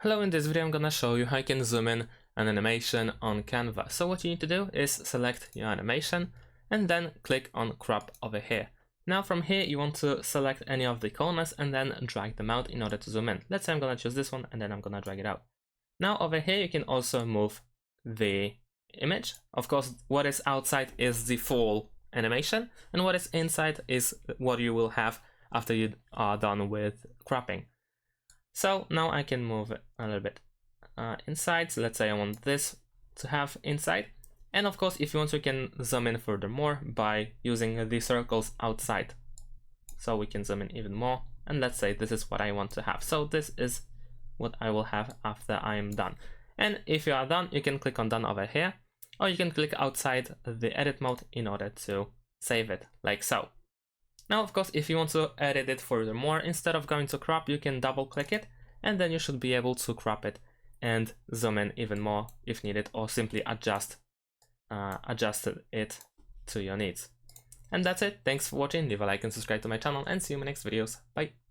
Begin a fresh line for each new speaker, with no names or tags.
Hello, in this video I'm gonna show you how you can zoom in an animation on Canva. So what you need to do is select your animation and then click on crop over here. Now from here you want to select any of the corners and then drag them out in order to zoom in. Let's say I'm gonna choose this one and then I'm gonna drag it out. Now over here you can also move the image. Of course, what is outside is the full animation and what is inside is what you will have after you are done with cropping. So now I can move it a little bit inside. So let's say I want this to have inside. And of course, if you want to, you can zoom in furthermore by using the circles outside. So we can zoom in even more. And let's say this is what I want to have. So this is what I will have after I am done. And if you are done, you can click on done over here, or you can click outside the edit mode in order to save it like so. Now, of course, if you want to edit it furthermore, instead of going to crop, you can double click it and then you should be able to crop it and zoom in even more if needed, or simply adjust it to your needs. And that's it. Thanks for watching. Leave a like and subscribe to my channel and see you in my next videos. Bye.